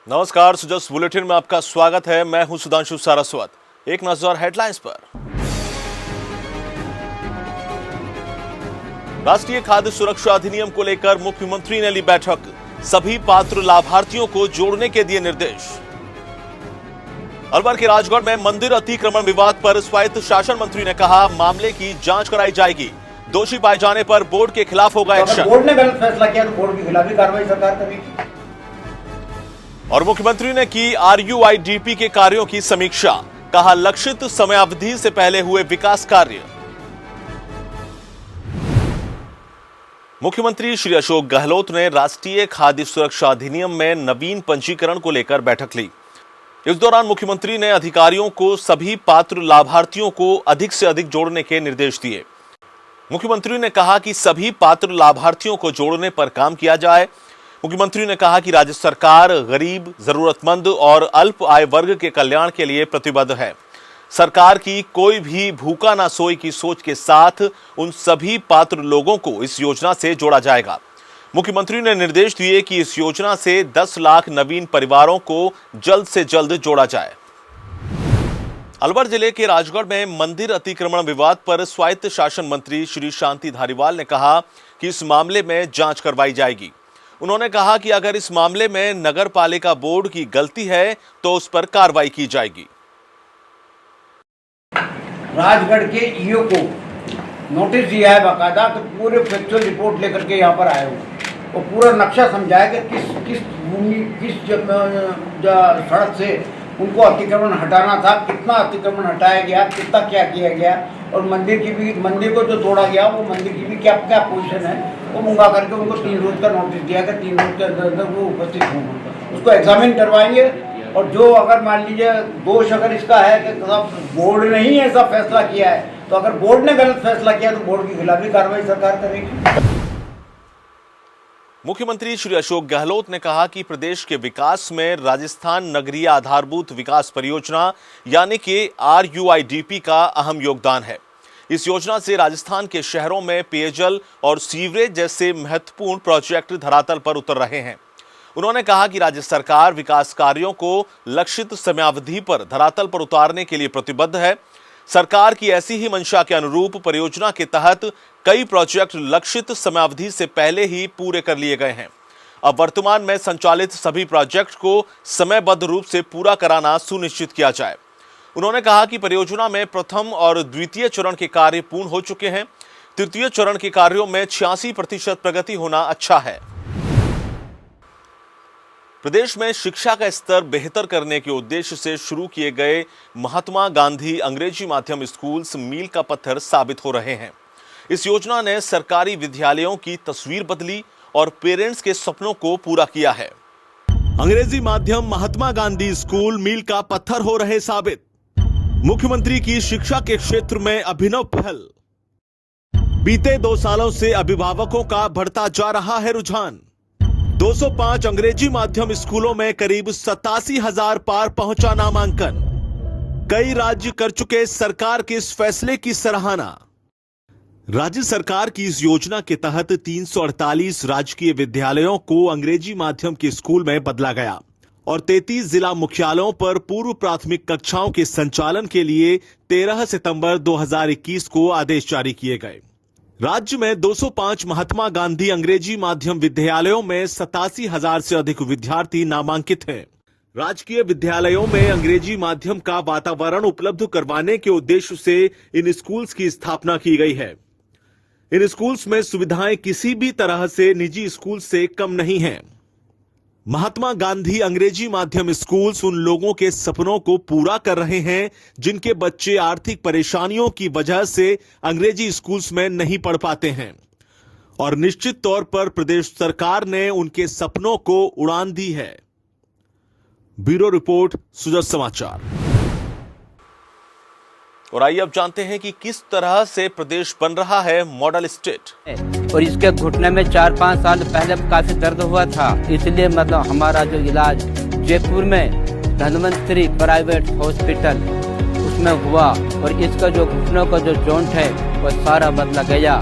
नमस्कार, सुजस बुलेटिन में आपका स्वागत है। मैं हूं सुधांशु सारस्वत। एक नजर हेडलाइंस पर। राष्ट्रीय खाद्य सुरक्षा अधिनियम को लेकर मुख्यमंत्री ने ली बैठक। सभी पात्र लाभार्थियों को जोड़ने के दिए निर्देश। अलवर के राजगढ़ में मंदिर अतिक्रमण विवाद पर स्वायत्त शासन मंत्री ने कहा, मामले की जांच कराई जाएगी। दोषी पाए जाने पर बोर्ड के खिलाफ होगा एक्शन। बोर्ड ने गलत फैसला किया तो बोर्ड के खिलाफ भी कार्रवाई सरकार करेगी। और मुख्यमंत्री ने की RUIDP के कार्यों की समीक्षा। कहा, लक्षित समयावधि से पहले हुए विकास कार्य। मुख्यमंत्री श्री अशोक गहलोत ने राष्ट्रीय खाद्य सुरक्षा अधिनियम में नवीन पंजीकरण को लेकर बैठक ली। इस दौरान मुख्यमंत्री ने अधिकारियों को सभी पात्र लाभार्थियों को अधिक से अधिक जोड़ने के निर्देश दिए। मुख्यमंत्री ने कहा कि सभी पात्र लाभार्थियों को जोड़ने पर काम किया जाए। मुख्यमंत्री ने कहा कि राज्य सरकार गरीब, जरूरतमंद और अल्प आय वर्ग के कल्याण के लिए प्रतिबद्ध है। सरकार की कोई भी भूखा ना सोए की सोच के साथ उन सभी पात्र लोगों को इस योजना से जोड़ा जाएगा। मुख्यमंत्री ने निर्देश दिए कि इस योजना से 10 लाख नवीन परिवारों को जल्द से जल्द जोड़ा जाए। अलवर जिले के राजगढ़ में मंदिर अतिक्रमण विवाद पर स्वायत्त शासन मंत्री श्री शांति धारीवाल ने कहा कि इस मामले में जांच करवाई जाएगी। उन्होंने कहा कि अगर इस मामले में नगर पालिका बोर्ड की गलती है तो उस पर कार्रवाई की जाएगी। राजगढ़ के ईओ को नोटिस दिया है बाकायदा, तो पूरे फैक्चुअल रिपोर्ट लेकर के यहाँ पर आए हो और पूरा नक्शा समझाया कि किस भूमि किस सड़क से उनको अतिक्रमण हटाना था, कितना अतिक्रमण हटाया गया, कितना क्या किया गया, और मंदिर को जो तोड़ा गया वो मंदिर की भी क्या क्या पोजीशन है वो मंगा करके उनको 3 रोज का नोटिस दिया कि 3 रोज के अंदर वो उपस्थित होंगे, उसको एग्जामिन करवाएंगे। और जो अगर मान लीजिए दोष अगर इसका है कि बोर्ड ने ही ऐसा फैसला किया है, तो अगर बोर्ड ने गलत फैसला किया तो बोर्ड के खिलाफ भी कार्रवाई सरकार करेगी। मुख्यमंत्री श्री अशोक गहलोत ने कहा कि प्रदेश के विकास में राजस्थान नगरीय आधारभूत विकास परियोजना यानी कि RUIDP का अहम योगदान है। इस योजना से राजस्थान के शहरों में पेयजल और सीवरेज जैसे महत्वपूर्ण प्रोजेक्ट धरातल पर उतर रहे हैं। उन्होंने कहा कि राज्य सरकार विकास कार्यों को लक्षित समयावधि पर धरातल पर उतारने के लिए प्रतिबद्ध है। सरकार की ऐसी ही मंशा के अनुरूप परियोजना के तहत कई प्रोजेक्ट लक्षित समयावधि से पहले ही पूरे कर लिए गए हैं। अब वर्तमान में संचालित सभी प्रोजेक्ट को समयबद्ध रूप से पूरा कराना सुनिश्चित किया जाए। उन्होंने कहा कि परियोजना में प्रथम और द्वितीय चरण के कार्य पूर्ण हो चुके हैं। तृतीय चरण के कार्यों में 86% प्रगति होना अच्छा है। प्रदेश में शिक्षा का स्तर बेहतर करने के उद्देश्य से शुरू किए गए महात्मा गांधी अंग्रेजी माध्यम स्कूल्स मील का पत्थर साबित हो रहे हैं। इस योजना ने सरकारी विद्यालयों की तस्वीर बदली और पेरेंट्स के सपनों को पूरा किया है। अंग्रेजी माध्यम महात्मा गांधी स्कूल मील का पत्थर हो रहे साबित। मुख्यमंत्री की शिक्षा के क्षेत्र में अभिनव पहल। बीते 2 सालों से अभिभावकों का बढ़ता जा रहा है रुझान। 205 अंग्रेजी माध्यम स्कूलों में करीब 87,000 पार पहुंचा नामांकन। कई राज्य कर चुके सरकार के इस फैसले की सराहना। राज्य सरकार की इस योजना के तहत 348 राजकीय विद्यालयों को अंग्रेजी माध्यम के स्कूल में बदला गया और 33 जिला मुख्यालयों पर पूर्व प्राथमिक कक्षाओं के संचालन के लिए 13 सितंबर 2021 को आदेश जारी किए गए। राज्य में 205 महात्मा गांधी अंग्रेजी माध्यम विद्यालयों में 87,000 से अधिक विद्यार्थी नामांकित हैं। राजकीय विद्यालयों में अंग्रेजी माध्यम का वातावरण उपलब्ध करवाने के उद्देश्य से इन स्कूल्स की स्थापना की गई है। इन स्कूल्स में सुविधाएं किसी भी तरह से निजी स्कूल से कम नहीं हैं। महात्मा गांधी अंग्रेजी माध्यम स्कूल्स उन लोगों के सपनों को पूरा कर रहे हैं जिनके बच्चे आर्थिक परेशानियों की वजह से अंग्रेजी स्कूल्स में नहीं पढ़ पाते हैं, और निश्चित तौर पर प्रदेश सरकार ने उनके सपनों को उड़ान दी है। ब्यूरो रिपोर्ट, सुजस समाचार। और आइए अब जानते हैं कि किस तरह से प्रदेश बन रहा है मॉडल स्टेट। और इसके घुटने में 4-5 साल पहले काफी दर्द हुआ था, इसलिए मतलब हमारा जो इलाज जयपुर में धन्वंतरी प्राइवेट हॉस्पिटल उसमें हुआ और इसका जो घुटनों का जो जॉइंट है वो सारा बदला गया।